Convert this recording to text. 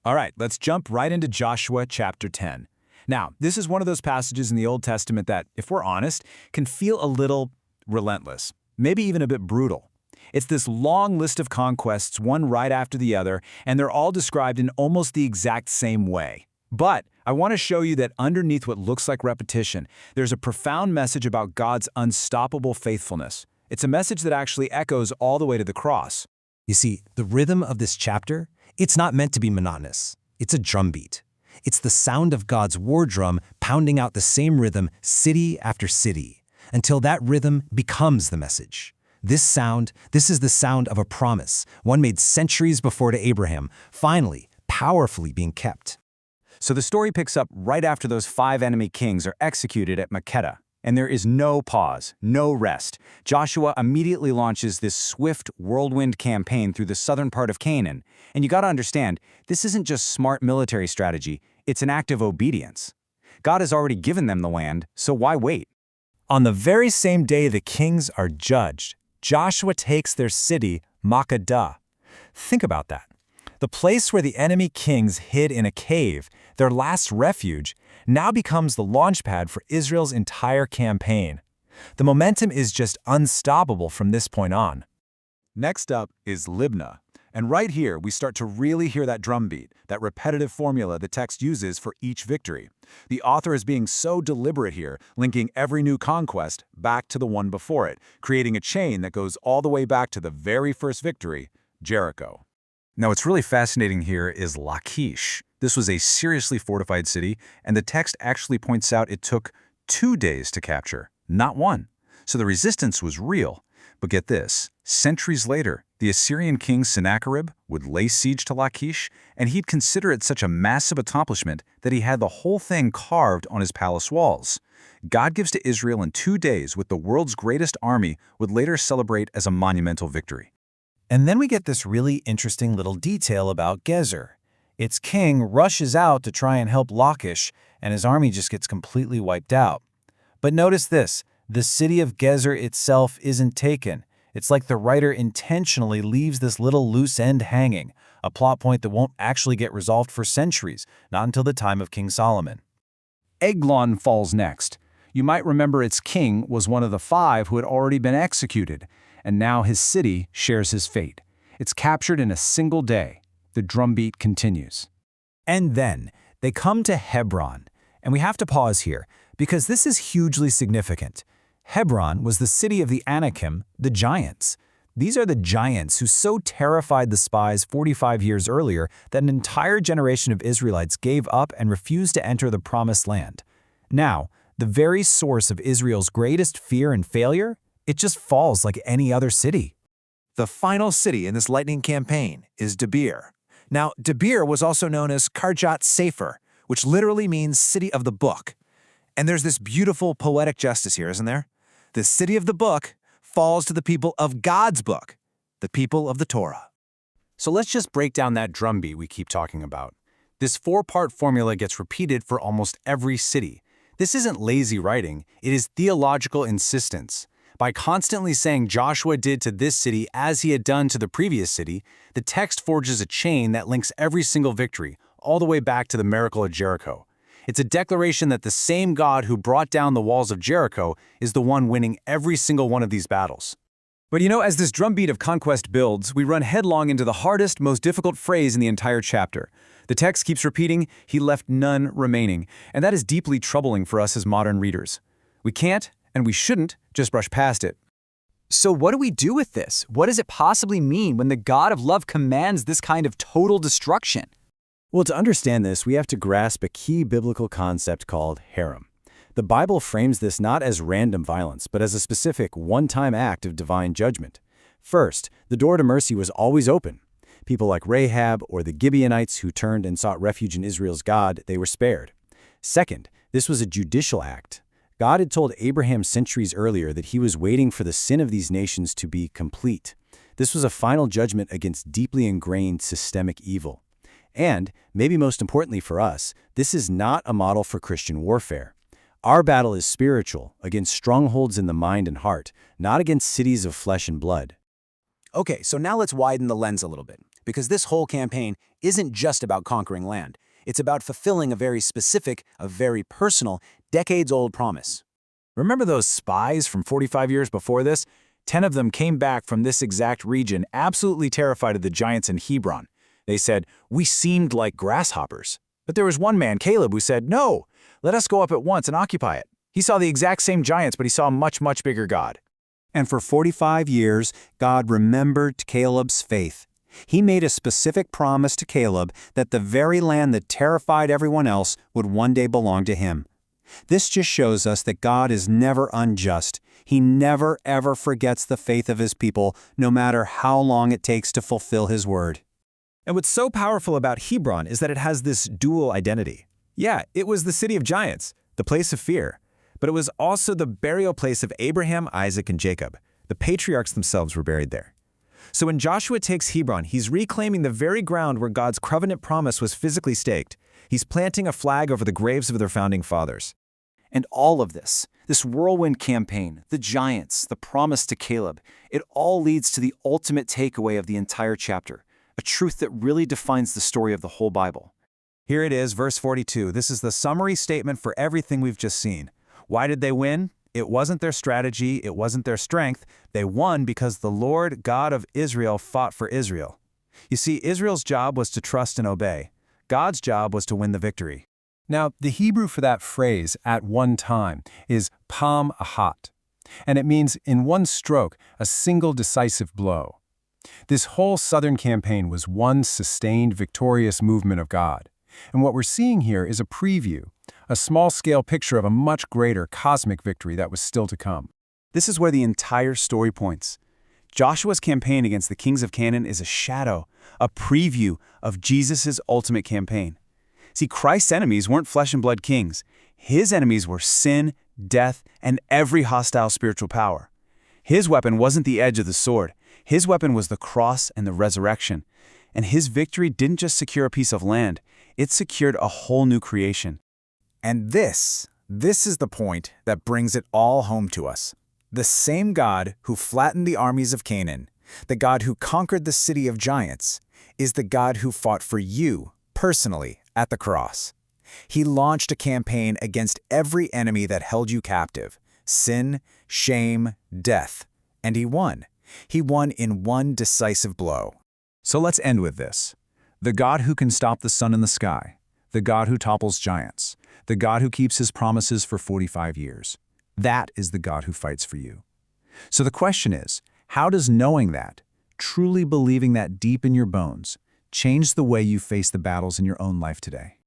All right, let's jump right into Joshua chapter 10. Now, this is one of those passages in the Old Testament that, if we're honest, can feel a little relentless, maybe even a bit brutal. It's this long list of conquests, one right after the other, and they're all described in almost the exact same way. But I want to show you that underneath what looks like repetition, there's a profound message about God's unstoppable faithfulness. It's a message that actually echoes all the way to the cross. You see, the rhythm of this chapter, it's not meant to be monotonous. It's a drumbeat. It's the sound of God's war drum pounding out the same rhythm city after city, until that rhythm becomes the message. This is the sound of a promise, one made centuries before to Abraham, finally, powerfully being kept. So the story picks up right after those 5 enemy kings are executed at Makkedah. And there is no pause, no rest. Joshua immediately launches this swift whirlwind campaign through the southern part of Canaan. And you gotta understand, this isn't just smart military strategy, it's an act of obedience. God has already given them the land, so why wait? On the very same day the kings are judged, Joshua takes their city, Makkedah. Think about that. The place where the enemy kings hid in a cave, their last refuge, now becomes the launchpad for Israel's entire campaign. The momentum is just unstoppable from this point on. Next up is Libnah. And right here, we start to really hear that drumbeat, that repetitive formula the text uses for each victory. The author is being so deliberate here, linking every new conquest back to the one before it, creating a chain that goes all the way back to the very first victory, Jericho. Now, what's really fascinating here is Lachish. This was a seriously fortified city, and the text actually points out it took 2 days to capture, not 1. So the resistance was real. But get this, centuries later, the Assyrian king Sennacherib would lay siege to Lachish, and he'd consider it such a massive accomplishment that he had the whole thing carved on his palace walls. God gives to Israel in 2 days what the world's greatest army would later celebrate as a monumental victory. And then we get this really interesting little detail about Gezer. Its king rushes out to try and help Lachish, and his army just gets completely wiped out. But notice this, the city of Gezer itself isn't taken. It's like the writer intentionally leaves this little loose end hanging, a plot point that won't actually get resolved for centuries, not until the time of King Solomon. Eglon falls next. You might remember its king was one of the 5 who had already been executed, and now his city shares his fate. It's captured in a single day. The drumbeat continues. And then they come to Hebron. And we have to pause here, because this is hugely significant. Hebron was the city of the Anakim, the giants. These are the giants who so terrified the spies 45 years earlier that an entire generation of Israelites gave up and refused to enter the Promised Land. Now, the very source of Israel's greatest fear and failure, it just falls like any other city. The final city in this lightning campaign is Debir. Now, Debir was also known as Karjat Sefer, which literally means city of the book. And there's this beautiful poetic justice here, isn't there? The city of the book falls to the people of God's book, the people of the Torah. So let's just break down that drumbeat we keep talking about. This 4-part formula gets repeated for almost every city. This isn't lazy writing, it is theological insistence. By constantly saying Joshua did to this city as he had done to the previous city, the text forges a chain that links every single victory, all the way back to the miracle at Jericho. It's a declaration that the same God who brought down the walls of Jericho is the one winning every single one of these battles. But as this drumbeat of conquest builds, we run headlong into the hardest, most difficult phrase in the entire chapter. The text keeps repeating, "He left none remaining," and that is deeply troubling for us as modern readers. We can't, and we shouldn't, just brush past it. So what do we do with this? What does it possibly mean when the God of love commands this kind of total destruction? Well, to understand this, we have to grasp a key biblical concept called herem. The Bible frames this not as random violence, but as a specific one-time act of divine judgment. First, the door to mercy was always open. People like Rahab or the Gibeonites who turned and sought refuge in Israel's God, they were spared. Second, this was a judicial act. God had told Abraham centuries earlier that he was waiting for the sin of these nations to be complete. This was a final judgment against deeply ingrained systemic evil. And, maybe most importantly for us, this is not a model for Christian warfare. Our battle is spiritual, against strongholds in the mind and heart, not against cities of flesh and blood. Okay, so now let's widen the lens a little bit. because this whole campaign isn't just about conquering land. It's about fulfilling a very specific, a very personal, decades-old promise. Remember those spies from 45 years before this? 10 of them came back from this exact region absolutely terrified of the giants in Hebron. They said, "We seemed like grasshoppers." But there was one man, Caleb, who said, "No, let us go up at once and occupy it." He saw the exact same giants, but he saw a much, much bigger God. And for 45 years, God remembered Caleb's faith. He made a specific promise to Caleb that the very land that terrified everyone else would one day belong to him. This just shows us that God is never unjust. He never, ever forgets the faith of his people, no matter how long it takes to fulfill his word. And what's so powerful about Hebron is that it has this dual identity. Yeah, it was the city of giants, the place of fear, but it was also the burial place of Abraham, Isaac, and Jacob. The patriarchs themselves were buried there. So when Joshua takes Hebron, he's reclaiming the very ground where God's covenant promise was physically staked. He's planting a flag over the graves of their founding fathers. And all of this whirlwind campaign, the giants, the promise to Caleb, it all leads to the ultimate takeaway of the entire chapter, a truth that really defines the story of the whole Bible. Here it is, verse 42. This is the summary statement for everything we've just seen. Why did they win? It wasn't their strategy, it wasn't their strength. They won because the Lord God of Israel fought for Israel. You see, Israel's job was to trust and obey. God's job was to win the victory. Now, the Hebrew for that phrase, "at one time," is pam ahat, and it means in one stroke, a single decisive blow. This whole southern campaign was one sustained, victorious movement of God. And what we're seeing here is a preview, a small-scale picture of a much greater cosmic victory that was still to come. This is where the entire story points. Joshua's campaign against the kings of Canaan is a shadow, a preview of Jesus' ultimate campaign. See, Christ's enemies weren't flesh and blood kings. His enemies were sin, death, and every hostile spiritual power. His weapon wasn't the edge of the sword. His weapon was the cross and the resurrection. And his victory didn't just secure a piece of land, it secured a whole new creation. And this is the point that brings it all home to us. The same God who flattened the armies of Canaan, the God who conquered the city of giants, is the God who fought for you, personally, at the cross. He launched a campaign against every enemy that held you captive, sin, shame, death, and he won. He won in one decisive blow. So let's end with this. The God who can stop the sun in the sky, the God who topples giants, the God who keeps his promises for 45 years. That is the God who fights for you. So the question is, how does knowing that, truly believing that deep in your bones, change the way you face the battles in your own life today?